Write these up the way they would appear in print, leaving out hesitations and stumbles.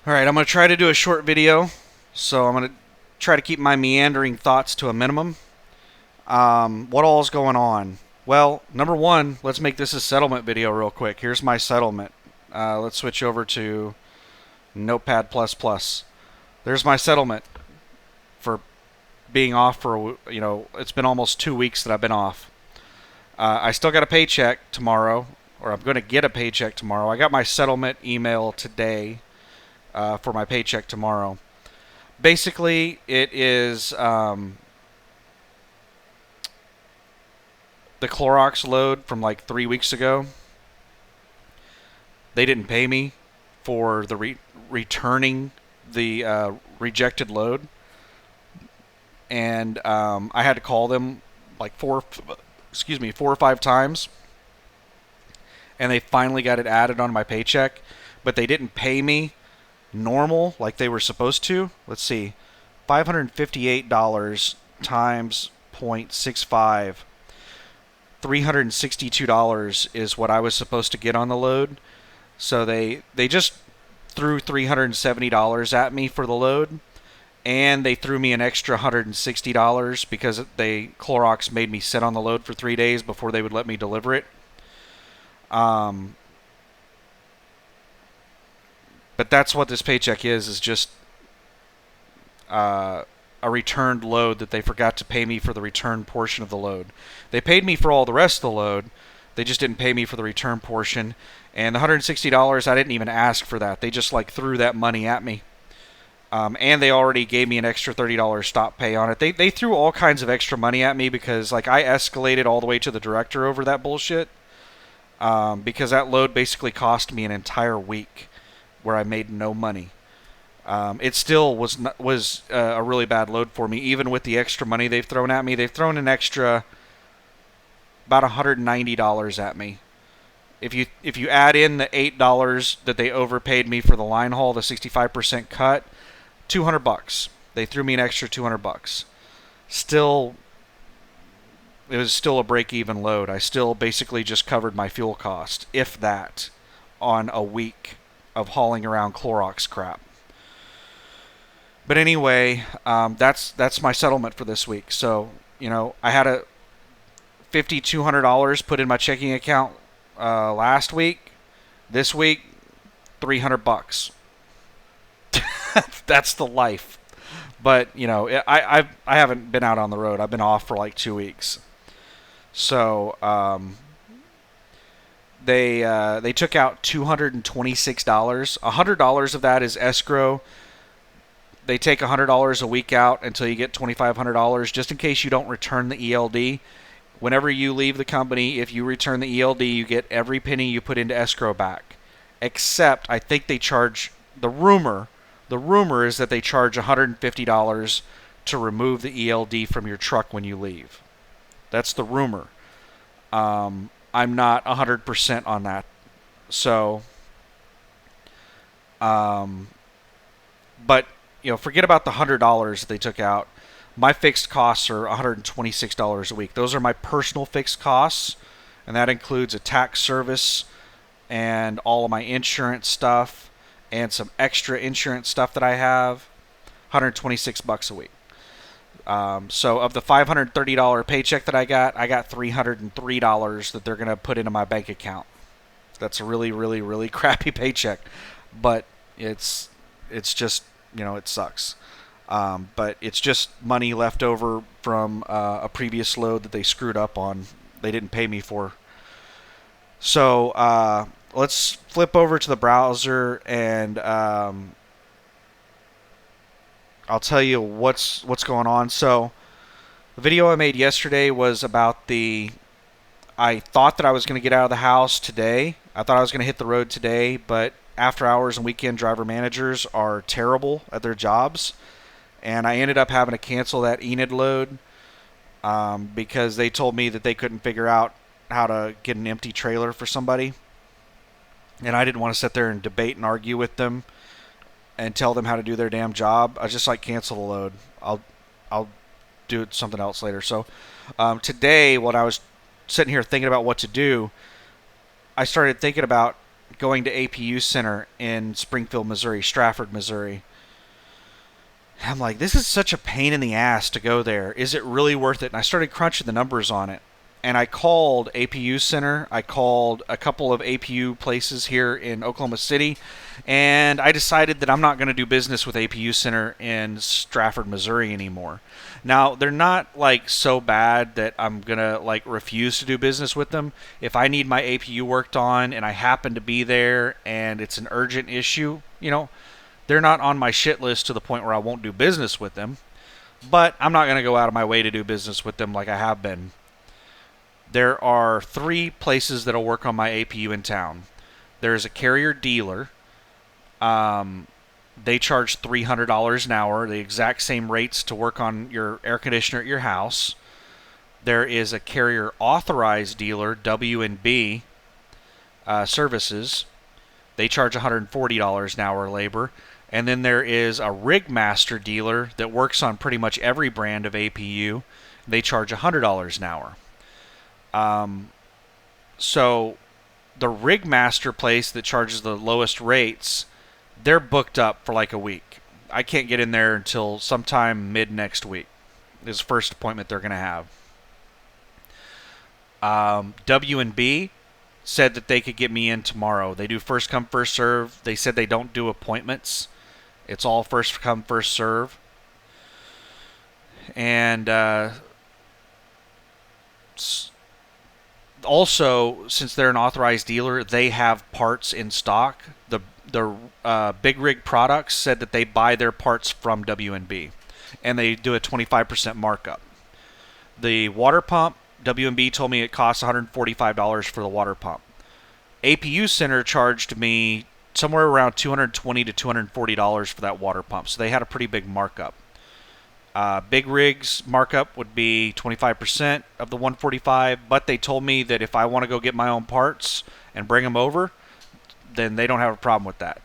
Alright, I'm going to try to do a short video, so I'm going to try to keep my meandering thoughts to a minimum. What all is going on? Well, number one, let's make this a settlement video real quick. Here's my settlement. Let's switch over to Notepad++. There's my settlement for being off for, it's been almost 2 weeks that I've been off. I still got a paycheck tomorrow, or I'm going to get a paycheck tomorrow. I got my settlement email today for my paycheck tomorrow. Basically, it is the Clorox load from like 3 weeks ago. They didn't pay me for the returning the rejected load, and I had to call them like four or five times, and they finally got it added on my paycheck, but they didn't pay me normal like they were supposed to. Let's see, $558 times 0.65, $362 is what I was supposed to get on the load. So they just threw $370 at me for the load, and they threw me an extra $160 because Clorox made me sit on the load for 3 days before they would let me deliver it. But that's what this paycheck is just a returned load that they forgot to pay me for the return portion of the load. They paid me for all the rest of the load. They just didn't pay me for the return portion. And the $160, I didn't even ask for that. They just like threw that money at me. And they already gave me an extra $30 stop pay on it. They threw all kinds of extra money at me because like I escalated all the way to the director over that bullshit. Because that load basically cost me an entire week where I made no money. It still was a really bad load for me, even with the extra money they've thrown at me. They've thrown an extra about $190 at me. If you add in the $8 that they overpaid me for the line haul, the 65% cut, $200. They threw me an extra $200. Still, it was still a break-even load. I still basically just covered my fuel cost, if that, on a week of hauling around Clorox crap. But anyway, that's my settlement for this week. So, I had a $5,200 put in my checking account last week. This week, $300. That's the life. But I haven't been out on the road. I've been off for like 2 weeks. So they took out $226. $100 of that is escrow. They take $100 a week out until you get $2,500, just in case you don't return the ELD. Whenever you leave the company, if you return the ELD, you get every penny you put into escrow back. Except, I think they charge, the rumor is that they charge $150 to remove the ELD from your truck when you leave. That's the rumor. I'm not 100% on that. So, but, forget about the $100 that they took out. My fixed costs are $126 a week. Those are my personal fixed costs, and that includes a tax service and all of my insurance stuff and some extra insurance stuff that I have. $126 a week. So of the $530 paycheck that I got $303 that they're going to put into my bank account. That's a really, really, really crappy paycheck, but it's just, it sucks. But it's just money left over from a previous load that they screwed up on. They didn't pay me for. So let's flip over to the browser, and I'll tell you what's going on. So the video I made yesterday was about I thought that I was going to get out of the house today. I thought I was going to hit the road today, but after hours and weekend driver managers are terrible at their jobs. And I ended up having to cancel that Enid load because they told me that they couldn't figure out how to get an empty trailer for somebody. And I didn't want to sit there and debate and argue with them and tell them how to do their damn job. I just cancel the load. I'll do something else later. So today, when I was sitting here thinking about what to do, I started thinking about going to APU Center in Springfield, Missouri, Strafford, Missouri. I'm like, this is such a pain in the ass to go there. Is it really worth it? And I started crunching the numbers on it. And I called APU Center. I called a couple of APU places here in Oklahoma City. And I decided that I'm not going to do business with APU Center in Strafford, Missouri anymore. Now, they're not like so bad that I'm going to like refuse to do business with them. If I need my APU worked on and I happen to be there and it's an urgent issue, they're not on my shit list to the point where I won't do business with them. But I'm not going to go out of my way to do business with them like I have been. There are 3 places that'll work on my APU in town. There's a carrier dealer. They charge $300 an hour, the exact same rates to work on your air conditioner at your house. There is a carrier authorized dealer, W&B Services. They charge $140 an hour labor. And then there is a rig master dealer that works on pretty much every brand of APU. They charge $100 an hour. So the rig master place that charges the lowest rates, they're booked up for like a week. I can't get in there until sometime mid next week. Is the first appointment they're going to have. W&B said that they could get me in tomorrow. They do first come, first serve. They said they don't do appointments. It's all first come, first serve. And also, since they're an authorized dealer, they have parts in stock. The Big Rig Products said that they buy their parts from W&B, and they do a 25% markup. The water pump, W&B told me it costs $145 for the water pump. APU Center charged me somewhere around $220 to $240 for that water pump, so they had a pretty big markup. Big Rig's markup would be 25% of the $145, but they told me that if I want to go get my own parts and bring them over, then they don't have a problem with that.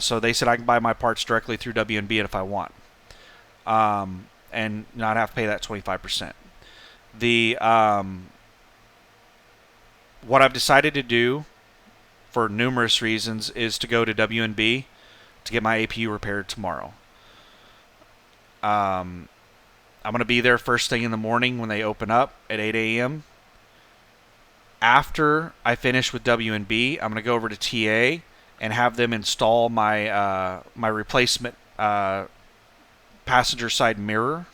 So they said I can buy my parts directly through W&B if I want, and not have to pay that 25%. What I've decided to do, for numerous reasons, is to go to W&B to get my APU repaired tomorrow. I'm going to be there first thing in the morning when they open up at 8 a.m. After I finish with W&B, I'm going to go over to TA and have them install my my replacement passenger side mirror.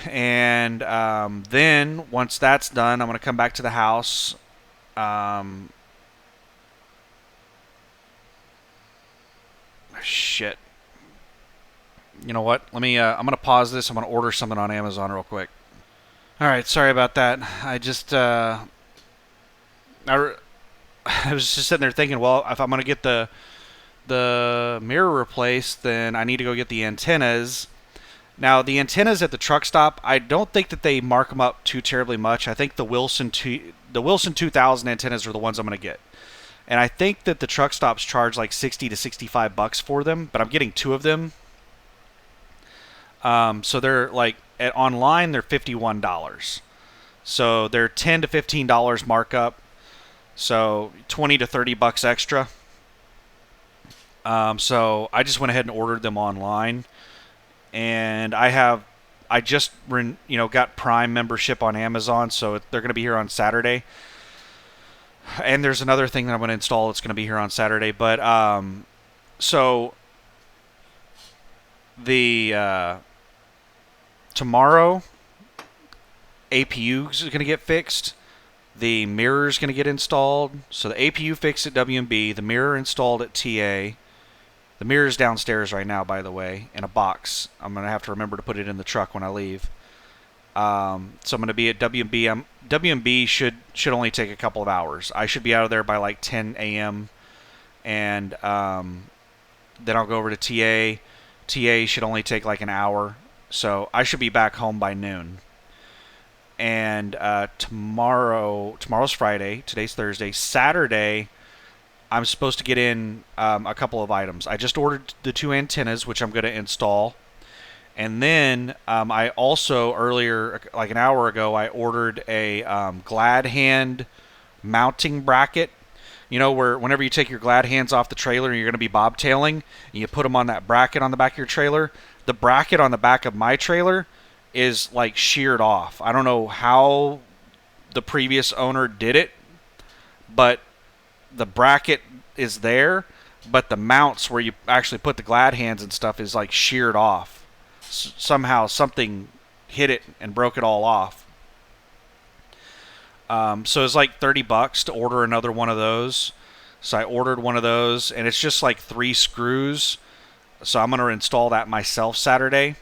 And then once that's done, I'm going to come back to the house. Shit. You know what? Let me. I'm going to pause this. I'm going to order something on Amazon real quick. All right. Sorry about that. I was just sitting there thinking, well, if I'm going to get the mirror replaced, then I need to go get the antennas. Now, the antennas at the truck stop, I don't think that they mark them up too terribly much. I think the Wilson 2000 antennas are the ones I'm going to get. And I think that the truck stops charge like $60 to $65 for them, but I'm getting 2 of them. So they're like online they're $51. So they're $10 to $15 markup. So $20 to $30 extra. So I just went ahead and ordered them online, and I just got Prime membership on Amazon, so they're going to be here on Saturday. And there's another thing that I'm going to install that's going to be here on Saturday, but so the tomorrow APU is going to get fixed. The mirror is going to get installed. So the APU fixed at W&B, the mirror installed at TA. The mirror is downstairs right now, by the way, in a box. I'm going to have to remember to put it in the truck when I leave. So I'm going to be at W&B. W&B should only take a couple of hours. I should be out of there by like 10 a.m. And then I'll go over to TA. TA should only take like an hour. So I should be back home by noon. And tomorrow's Friday. Today's Thursday. Saturday, I'm supposed to get in a couple of items. I just ordered the 2 antennas, which I'm going to install. And then I also earlier, like an hour ago, I ordered a Glad Hand mounting bracket. You know, where whenever you take your glad hands off the trailer and you're going to be bobtailing, and you put them on that bracket on the back of your trailer, the bracket on the back of my trailer is like sheared off. I don't know how the previous owner did it, but the bracket is there, but the mounts where you actually put the glad hands and stuff is like sheared off. Somehow something hit it and broke it all off. So it's like $30 to order another one of those. So I ordered one of those, and it's just like 3 screws. So I'm going to install that myself Saturday.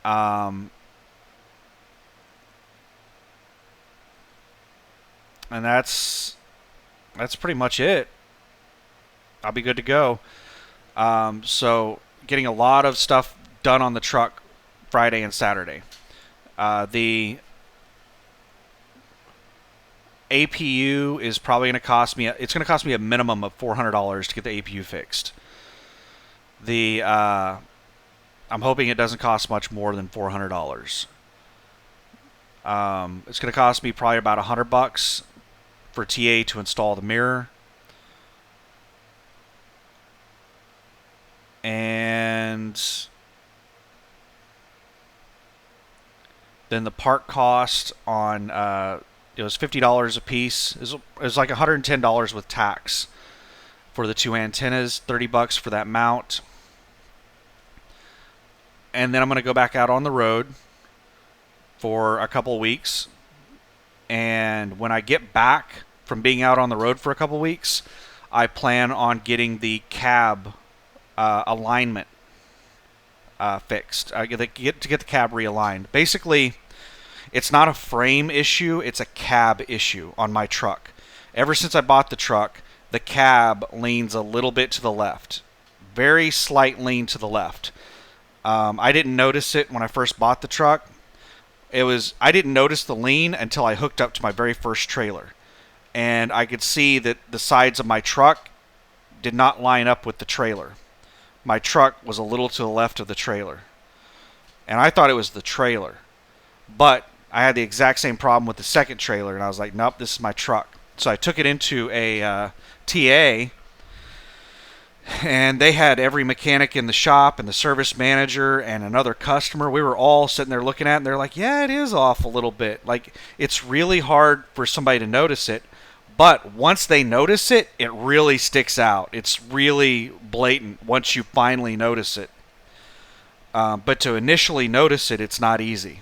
And that's pretty much it. I'll be good to go. So getting a lot of stuff done on the truck Friday and Saturday. The APU is probably going to cost me. It's going to cost me a minimum of $400 to get the APU fixed. I'm hoping it doesn't cost much more than $400. It's going to cost me probably about $100 for TA to install the mirror, and then the part cost on it was $50 a piece. It was like $110 with tax for the 2 antennas, $30 for that mount. And then I'm going to go back out on the road for a couple weeks. And when I get back from being out on the road for a couple weeks, I plan on getting the cab alignment fixed. I get to get the cab realigned. Basically, it's not a frame issue, it's a cab issue on my truck. Ever since I bought the truck, the cab leans a little bit to the left. Very slight lean to the left. I didn't notice it when I first bought the truck. I didn't notice the lean until I hooked up to my very first trailer. And I could see that the sides of my truck did not line up with the trailer. My truck was a little to the left of the trailer. And I thought it was the trailer. But I had the exact same problem with the second trailer, and I was like, nope, this is my truck. So I took it into a TA, and they had every mechanic in the shop and the service manager and another customer. We were all sitting there looking at it, and they're like, yeah, it is off a little bit. Like, it's really hard for somebody to notice it, but once they notice it, it really sticks out. It's really blatant once you finally notice it. But to initially notice it, it's not easy.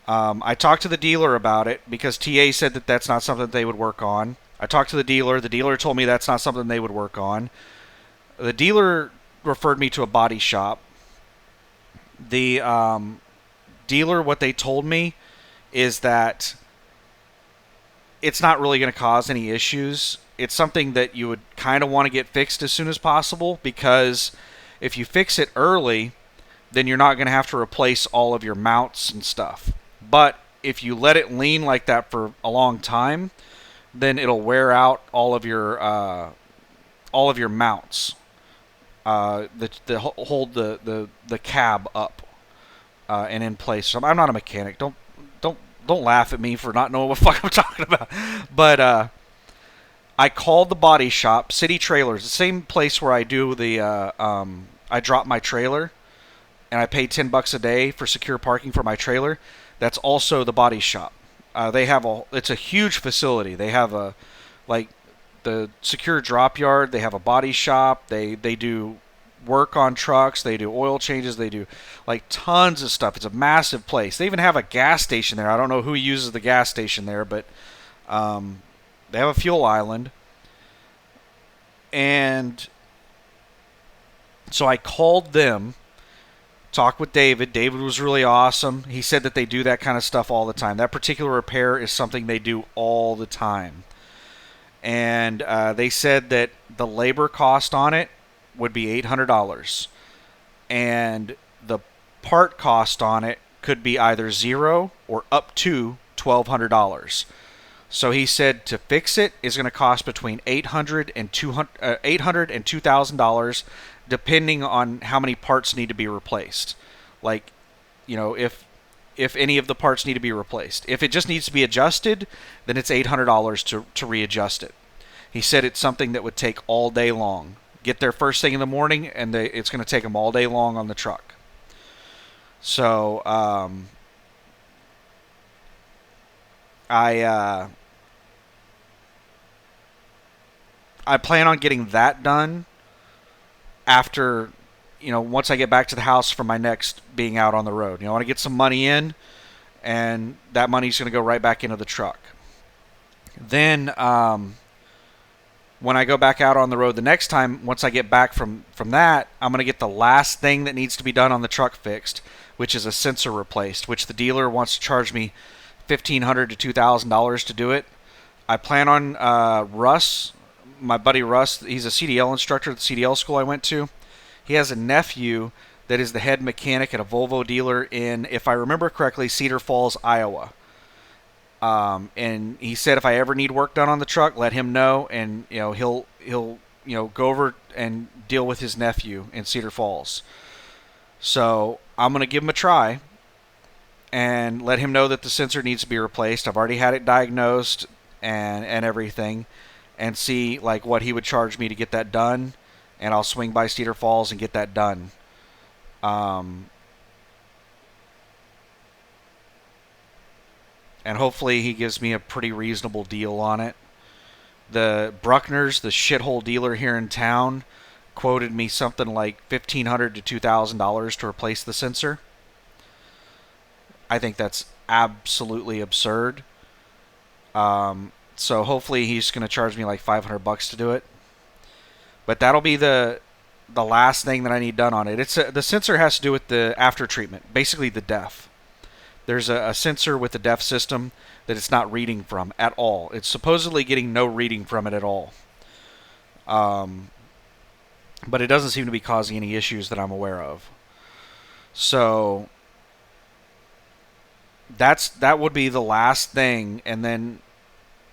I talked to the dealer about it because TA said that that's not something that they would work on. I talked to the dealer. The dealer told me that's not something they would work on. The dealer referred me to a body shop. The dealer, what they told me is that it's not really going to cause any issues. It's something that you would kind of want to get fixed as soon as possible, because if you fix it early, then you're not going to have to replace all of your mounts and stuff. But if you let it lean like that for a long time, then it'll wear out all of your mounts that hold the cab up and in place. So I'm not a mechanic. Don't laugh at me for not knowing what the fuck I'm talking about. But I called the body shop, City Trailers, the same place where I do the I drop my trailer, and I pay $10 a day for secure parking for my trailer. That's also the body shop. It's a huge facility. They have the secure drop yard. They have a body shop. They do work on trucks. They do oil changes. They do like tons of stuff. It's a massive place. They even have a gas station there. I don't know who uses the gas station there, but they have a fuel island. And so I called them, talked with David. David was really awesome. He said that they do that kind of stuff all the time. That particular repair is something they do all the time. And they said that the labor cost on it would be $800. And the part cost on it could be either zero or up to $1,200. So he said to fix it is going to cost between $800 and $2,000, depending on how many parts need to be replaced. Like, you know, if if any of the parts need to be replaced. If it just needs to be adjusted, then it's $800 to readjust it. He said it's something that would take all day long. Get there first thing in the morning, and it's going to take them all day long on the truck. So I plan on getting that done after, once I get back to the house from my next being out on the road. I want to get some money in, and that money's going to go right back into the truck. Then when I go back out on the road the next time, once I get back from that, I'm going to get the last thing that needs to be done on the truck fixed, which is a sensor replaced, which the dealer wants to charge me $1,500 to $2,000 to do it. I plan on Russ, my buddy Russ, he's a CDL instructor at the CDL school I went to. He has a nephew that is the head mechanic at a Volvo dealer in, if I remember correctly, Cedar Falls, Iowa. And he said if I ever need work done on the truck, let him know, and he'll go over and deal with his nephew in Cedar Falls. So I'm gonna give him a try and let him know that the sensor needs to be replaced. I've already had it diagnosed and everything, and see like what he would charge me to get that done, and I'll swing by Cedar Falls and get that done. And hopefully he gives me a pretty reasonable deal on it. The Bruckner's, the shithole dealer here in town, quoted me something like $1,500 to $2,000 to replace the sensor. I think that's absolutely absurd. So hopefully he's going to charge me like $500 to do it. But that'll be the last thing that I need done on it. The sensor has to do with the after treatment, basically the DEF. There's a sensor with the DEF system that it's not reading from at all. It's supposedly getting no reading from it at all. But it doesn't seem to be causing any issues that I'm aware of. So that would be the last thing, and then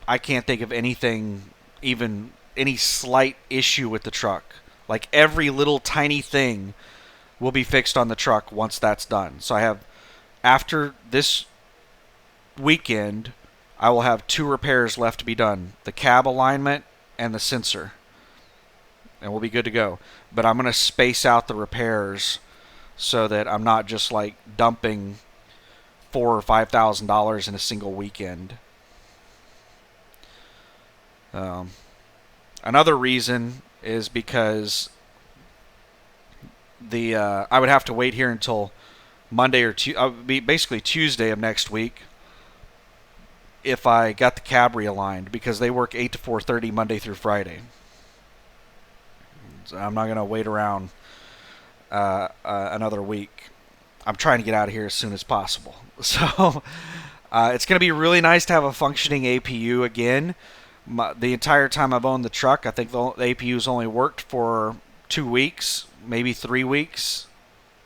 I can't think of anything, even any slight issue with the truck. Like every little tiny thing will be fixed on the truck once that's done. So I have, after this weekend, I will have 2 repairs left to be done. The cab alignment and the sensor. And we'll be good to go. But I'm going to space out the repairs so that I'm not just like dumping $4,000 or $5,000 in a single weekend. Another reason is because I would have to wait here until Monday or basically Tuesday of next week if I got the cab realigned, because they work 8 to 4:30 Monday through Friday. So I'm not going to wait around another week. I'm trying to get out of here as soon as possible. So it's going to be really nice to have a functioning APU again. The entire time I've owned the truck, I think the APU's only worked for 2 weeks, maybe 3 weeks,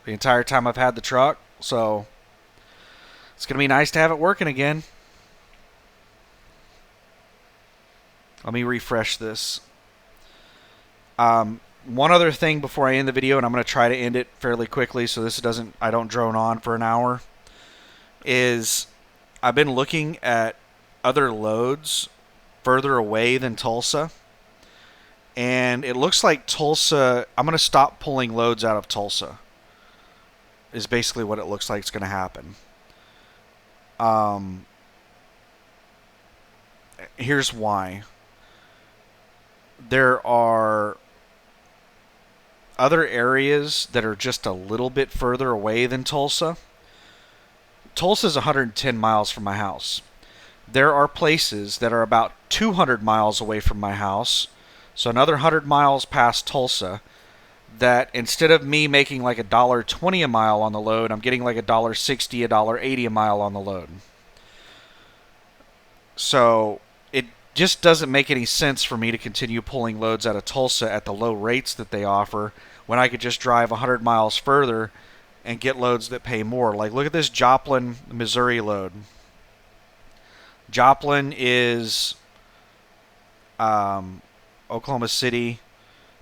the entire time I've had the truck. So it's going to be nice to have it working again. Let me refresh this. One other thing before I end the video, and I'm going to try to end it fairly quickly so I don't drone on for an hour, is I've been looking at other loads further away than Tulsa, and it looks like Tulsa, I'm going to stop pulling loads out of Tulsa, is basically what it looks like is going to happen. Here's why. There are other areas that are just a little bit further away than Tulsa. Tulsa's 110 miles from my house. There are places that are about 200 miles away from my house, so another 100 miles past Tulsa, that instead of me making like $1.20 a mile on the load, I'm getting like $1.60, $1.80 a mile on the load. So it just doesn't make any sense for me to continue pulling loads out of Tulsa at the low rates that they offer when I could just drive 100 miles further and get loads that pay more. Like, look at this Joplin, Missouri load. Joplin is Oklahoma City,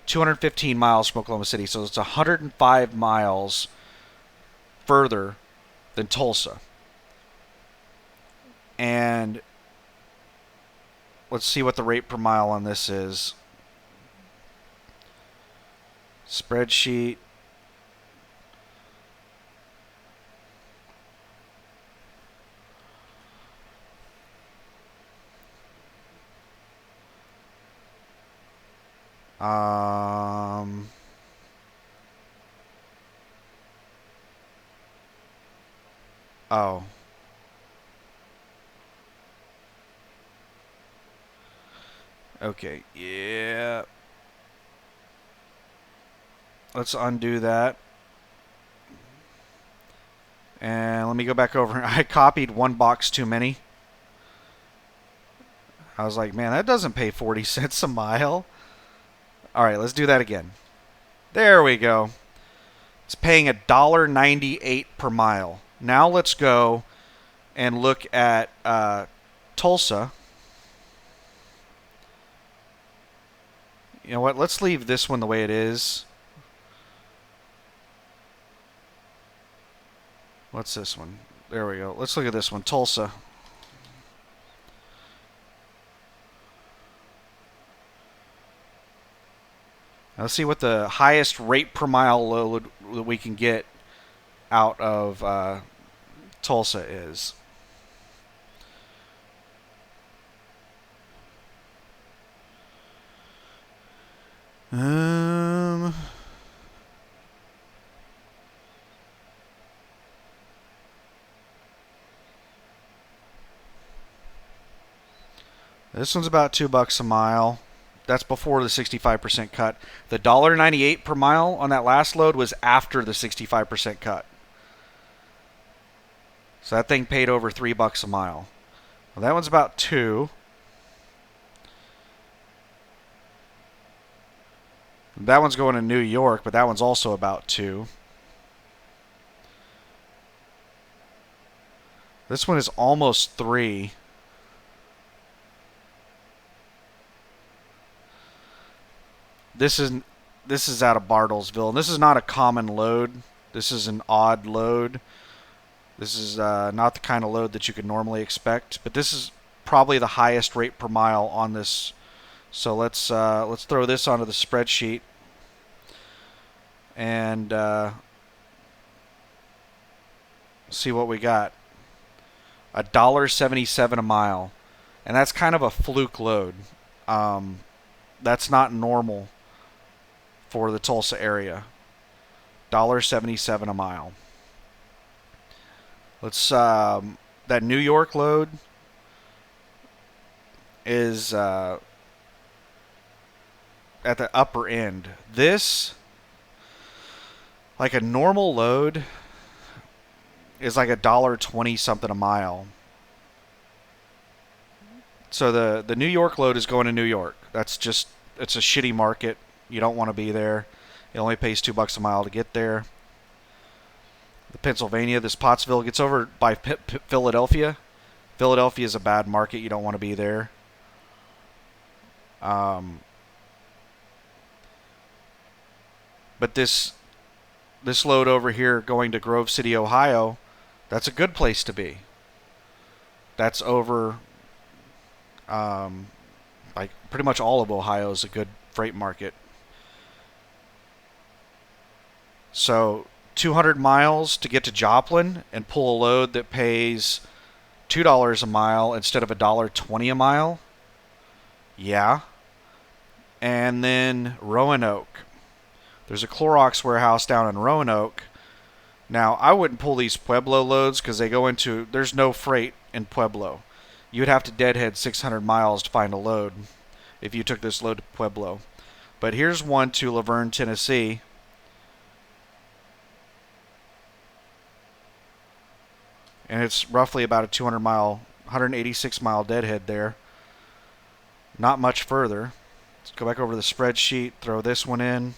215 miles from Oklahoma City, so it's 105 miles further than Tulsa. And let's see what the rate per mile on this is. Spreadsheet. Oh. Okay, yeah. Let's undo that. And let me go back over. I copied one box too many. I was like, man, that doesn't pay 40 cents a mile. All right, let's do that again. There we go. It's paying $1.98 per mile. Now let's go and look at Tulsa. You know what? Let's leave this one the way it is. What's this one? There we go. Let's look at this one. Tulsa. Now let's see what the highest rate per mile load that we can get out of Tulsa is. This one's about $2 a mile. That's before the 65% cut. The $1.98 per mile on that last load was after the 65% cut. So that thing paid over $3 a mile. Well, that one's about $2. That one's going to New York, but that one's also about $2. This one is almost $3. This is out of Bartlesville, and this is not a common load. This is an odd load. This is not the kind of load that you could normally expect, but this is probably the highest rate per mile on this. So let's throw this onto the spreadsheet and see what we got. $1.77 a mile, and that's kind of a fluke load. That's not normal for the Tulsa area. $1.77 a mile. Let's that New York load is at the upper end. This, like a normal load, is like $1.20 something a mile. So the New York load is going to New York. It's a shitty market. You don't want to be there. It only pays $2 a mile to get there. The Pennsylvania, this Pottsville gets over by Philadelphia. Philadelphia is a bad market. You don't want to be there. But this load over here going to Grove City, Ohio, that's a good place to be. That's over, like pretty much all of Ohio is a good freight market. So 200 miles to get to Joplin and pull a load that pays $2 a mile instead of $1.20 a mile. Yeah. And then Roanoke. There's a Clorox warehouse down in Roanoke. Now, I wouldn't pull these Pueblo loads because they go into, there's no freight in Pueblo. You would have to deadhead 600 miles to find a load if you took this load to Pueblo. But here's one to Laverne, Tennessee. And it's roughly about a 200 mile, 186 mile deadhead there. Not much further. Let's go back over to the spreadsheet, throw this one in.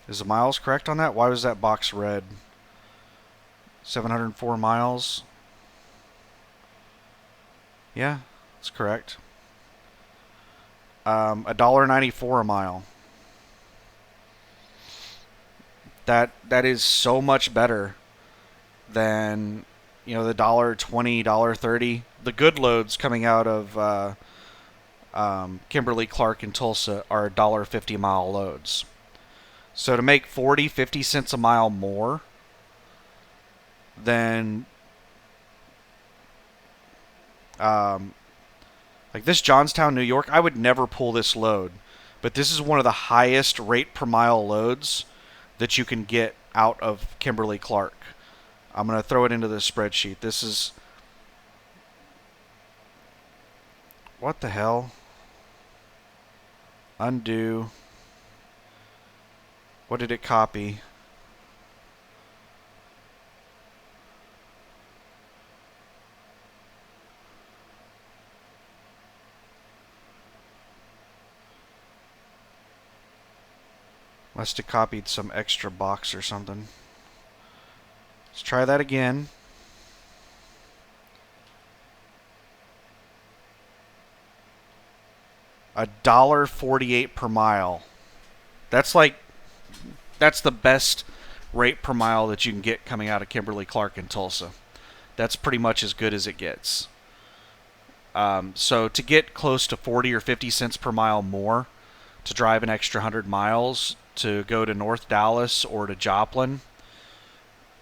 Is the miles correct on that? Why was that box red? 704 miles. Yeah, that's correct. $1.94 a mile. That is so much better than the $1.20, $1.30. The good loads coming out of Kimberly Clark and Tulsa are $1.50 mile loads. So to make 40, 50 cents a mile more than like this Johnstown, New York, I would never pull this load, but this is one of the highest rate per mile loads that you can get out of Kimberly Clark. I'm going to throw it into the spreadsheet. This is... What the hell? Undo. What did it copy? Must have copied some extra box or something. Let's try that again. $1.48 per mile. That's the best rate per mile that you can get coming out of Kimberly Clark and Tulsa. That's pretty much as good as it gets. So to get close to 40 or 50 cents per mile more to drive an extra 100 miles to go to North Dallas or to Joplin,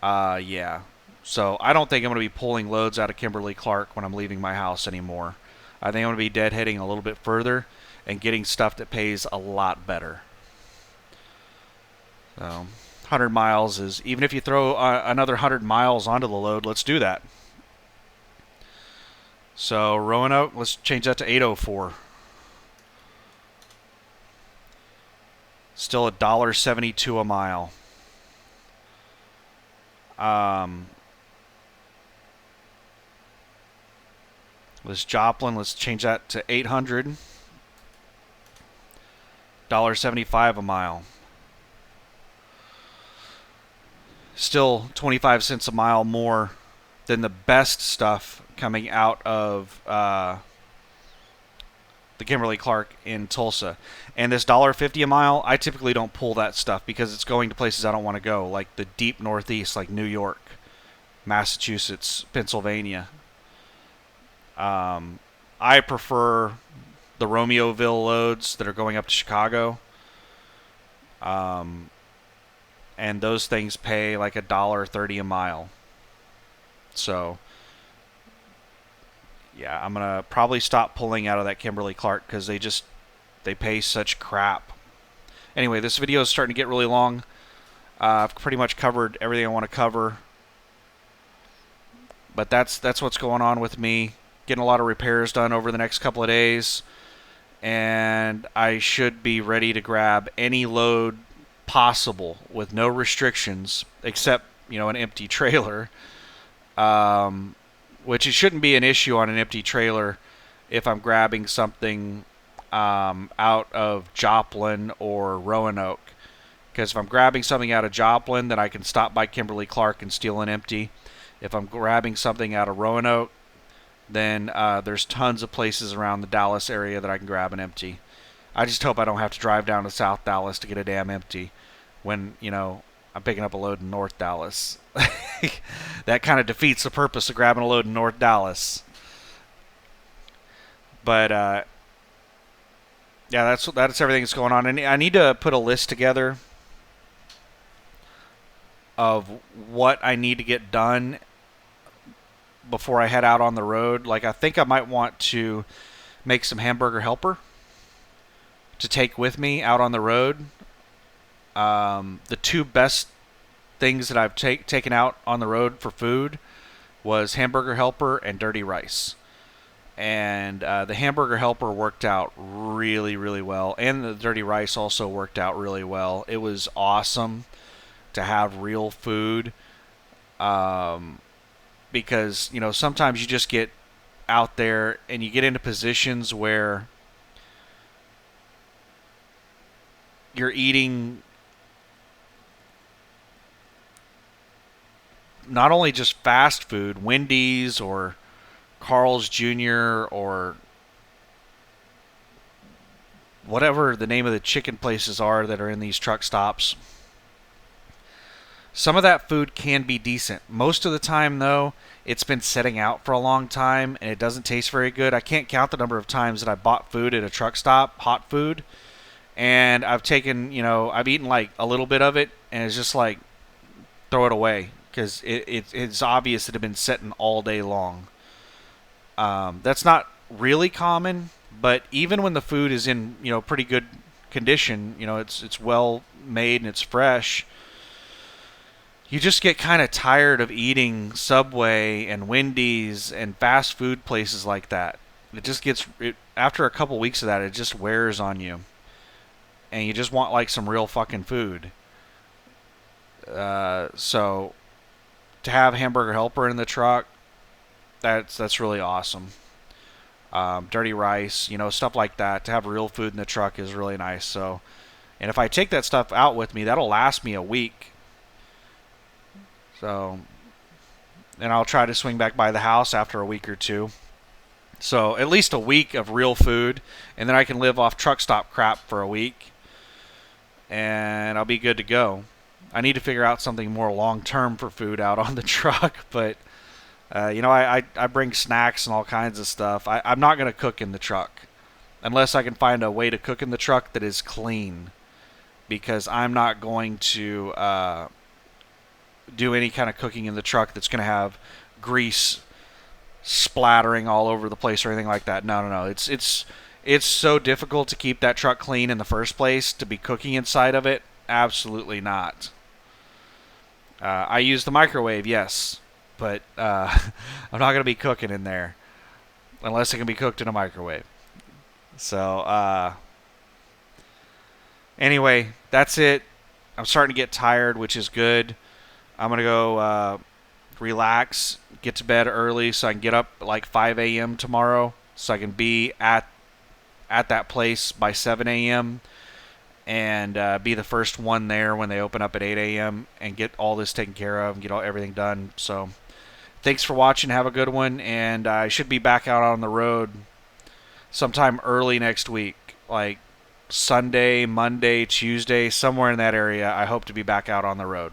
yeah. So I don't think I'm going to be pulling loads out of Kimberly Clark when I'm leaving my house anymore. I think I'm going to be deadheading a little bit further and getting stuff that pays a lot better. So 100 miles is, even if you throw another 100 miles onto the load, let's do that. So Roanoke, let's change that to 804. Still $1.72 a mile. This Joplin, let's change that to 800. $1.75 a mile. Still 25 cents a mile more than the best stuff coming out of the Kimberly Clark in Tulsa. And this $1.50 a mile, I typically don't pull that stuff because it's going to places I don't want to go, like the deep Northeast, like New York, Massachusetts, Pennsylvania. I prefer the Romeoville loads that are going up to Chicago. And those things pay like $1.30 a mile. So, yeah, I'm going to probably stop pulling out of that Kimberly Clark because they pay such crap. Anyway, this video is starting to get really long. I've pretty much covered everything I want to cover. But that's what's going on with me. Getting a lot of repairs done over the next couple of days. And I should be ready to grab any load possible with no restrictions except, an empty trailer. Which it shouldn't be an issue on an empty trailer if I'm grabbing something out of Joplin or Roanoke. Because if I'm grabbing something out of Joplin, then I can stop by Kimberly Clark and steal an empty. If I'm grabbing something out of Roanoke, then there's tons of places around the Dallas area that I can grab an empty. I just hope I don't have to drive down to South Dallas to get a damn empty when, I'm picking up a load in North Dallas. That kind of defeats the purpose of grabbing a load in North Dallas. But, yeah, that's everything that's going on. And I need to put a list together of what I need to get done before I head out on the road. Like, I think I might want to make some hamburger helper to take with me out on the road. The two best things that I've taken out on the road for food was hamburger helper and dirty rice. And the hamburger helper worked out really, really well. And the dirty rice also worked out really well. It was awesome to have real food. Because, sometimes you just get out there and you get into positions where you're eating not only just fast food, Wendy's or Carl's Jr. or whatever the name of the chicken places are that are in these truck stops. Some of that food can be decent. Most of the time, though, it's been sitting out for a long time and it doesn't taste very good. I can't count the number of times that I bought food at a truck stop, hot food, and I've taken, I've eaten like a little bit of it and it's just like, throw it away because it's obvious that it had been sitting all day long. That's not really common, but even when the food is in, pretty good condition, it's well made and it's fresh, you just get kind of tired of eating Subway and Wendy's and fast food places like that. It just after a couple weeks of that, it just wears on you, and you just want like some real fucking food. So to have Hamburger Helper in the truck, that's really awesome. Dirty rice, stuff like that. To have real food in the truck is really nice. So, and if I take that stuff out with me, that'll last me a week. So, and I'll try to swing back by the house after a week or two. So at least a week of real food, and then I can live off truck stop crap for a week, and I'll be good to go. I need to figure out something more long term for food out on the truck, but I bring snacks and all kinds of stuff. I'm not going to cook in the truck unless I can find a way to cook in the truck that is clean, because I'm not going to do any kind of cooking in the truck that's going to have grease splattering all over the place or anything like that. No. It's so difficult to keep that truck clean in the first place to be cooking inside of it. Absolutely not. I use the microwave, yes, but I'm not going to be cooking in there unless it can be cooked in a microwave. So anyway, that's it. I'm starting to get tired, which is good. I'm going to go relax, get to bed early so I can get up at like 5 a.m. tomorrow so I can be at that place by 7 a.m. and be the first one there when they open up at 8 a.m. and get all this taken care of and get everything done. So thanks for watching. Have a good one. And I should be back out on the road sometime early next week, like Sunday, Monday, Tuesday, somewhere in that area. I hope to be back out on the road.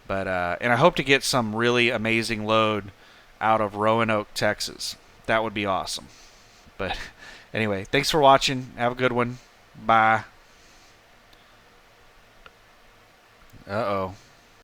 But and I hope to get some really amazing load out of Roanoke, Texas. That would be awesome. But anyway, thanks for watching. Have a good one. Bye. Uh-oh.